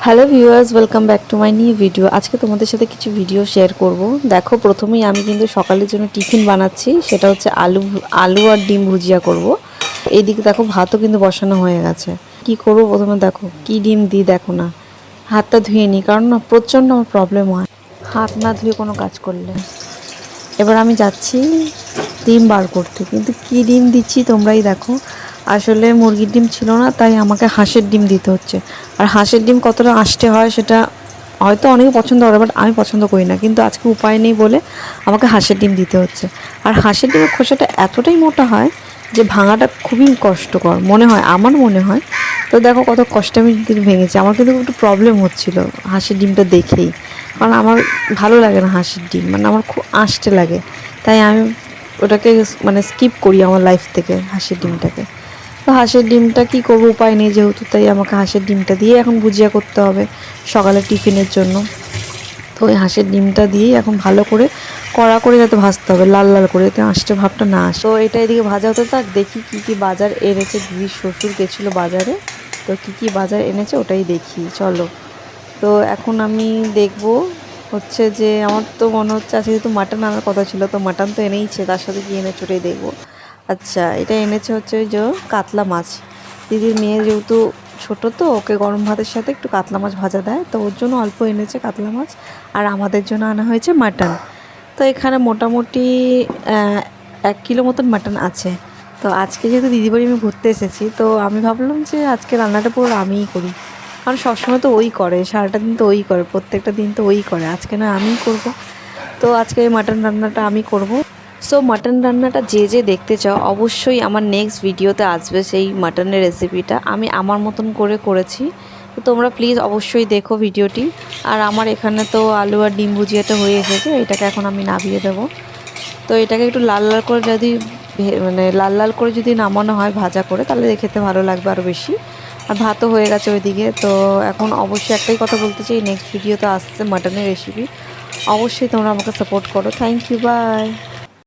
Hello viewers, welcome back to my new video. আজকে তোমাদের সাথে কিছু ভিডিও শেয়ার করব। দেখো, প্রথমেই আমি কিন্তু সকালের জন্য টিফিন বানাচ্ছি। সেটা হচ্ছে আলু আর ডিম ভুজিয়া করব। এইদিকে দেখো ভাতও কিন্তু বসানো হয়ে গেছে। কি করব প্রথমে দেখো কি ডিম দিই, দেখো না, হাতটা ধুয়ে নিই, কারণ না প্রচণ্ড আমার প্রবলেম হয় হাত না ধুয়ে কোনো কাজ করলে। এবার আমি যাচ্ছি ডিম বার করতে, কিন্তু কি ডিম দিচ্ছি তোমরাই দেখো। আসলে মুরগির ডিম ছিল না, তাই আমাকে হাঁসের ডিম দিতে হচ্ছে। আর হাঁসের ডিম কতটা আষ্টে হয় সেটা হয়তো অনেকে পছন্দ করে, বাট আমি পছন্দ করি না, কিন্তু আজকে উপায় নেই বলে আমাকে হাঁসের ডিম দিতে হচ্ছে। আর হাঁসের ডিমের খোসাটা এতটাই মোটা হয় যে ভাঙাটা খুবই কষ্টকর মনে হয়, আমার মনে হয়। তো দেখো কত কষ্টে আমি কিন্তু ভেঙেছি। আমার কিন্তু একটু প্রবলেম হচ্ছিলো হাঁসের ডিমটা দেখেই, কারণ আমার ভালো লাগে না হাঁসের ডিম, মানে আমার খুব আষ্টে লাগে। তাই আমি ওটাকে মানে স্কিপ করি আমার লাইফ থেকে, হাঁসের ডিমটাকে। তো হাঁসের ডিমটা কী করবো, উপায় নেই যেহেতু, তাই আমাকে হাঁসের ডিমটা দিয়ে এখন ভুজিয়া করতে হবে সকালে টিফিনের জন্য। তো ওই হাঁসের ডিমটা দিয়েই এখন ভালো করে কড়া করে যাতে ভাজতে হবে, লাল লাল করে, যাতে আঁশটে ভাবটা না আসে। তো এটা এদিকে ভাজা হতে থাক, দেখি কী কী বাজার এনেছে। দিদির শ্বশুর গেছিলো বাজারে, তো কী কী বাজার এনেছে ওটাই দেখি, চলো। তো এখন আমি দেখব হচ্ছে যে, আমার তো মনে হচ্ছে আজকে যেহেতু মাটন আনার কথা ছিল, তো মাটন তো এনেইছে, তার সাথে কি এনেছে ওটাই দেখবো। আচ্ছা, এটা এনেছে হচ্ছে ওই যে কাতলা মাছ। দিদির মেয়ে যেহেতু ছোটো, তো ওকে গরম ভাতের সাথে একটু কাতলা মাছ ভাজা দেয়, তো ওর জন্য অল্প এনেছে কাতলা মাছ। আর আমাদের জন্য আনা হয়েছে মাটন। তো এখানে মোটামুটি 1 কিলো মতন মাটন আছে। তো আজকে যেহেতু দিদি বাড়ি আমি ঘুরতে এসেছি, তো আমি ভাবলাম যে আজকে রান্নাটা পুরো আমিই করি, কারণ সবসময় তো ওই করে, সারাটা দিন তো ওই করে, প্রত্যেকটা দিন তো ওই করে, আজকে না আমিই করব। তো আজকে এই মাটন রান্নাটা আমি করব। সো মাটন রান্নাটা যে যে দেখতে চাও, অবশ্যই আমার নেক্সট ভিডিওতে আসবে সেই মাটনের রেসিপিটা। আমি আমার মতন করে করেছি, তো তোমরা প্লিজ অবশ্যই দেখো ভিডিওটি। আর আমার এখানে তো আলু আর ডিম ভুজিয়াটা হয়ে এসেছে, এটাকে এখন আমি নামিয়ে দেবো। তো এটাকে একটু লাল লাল করে যদি মানে লাল লাল করে যদি নামানো হয় ভাজা করে, তাহলে খেতে ভালো লাগবে আরও বেশি। আর ভাতও হয়ে গেছে ওইদিকে। তো এখন অবশ্যই একটাই কথা বলতে চাই, নেক্সট ভিডিওতে আসছে মাটনের রেসিপি। অবশ্যই তোমরা আমাকে সাপোর্ট করো। Thank you, by.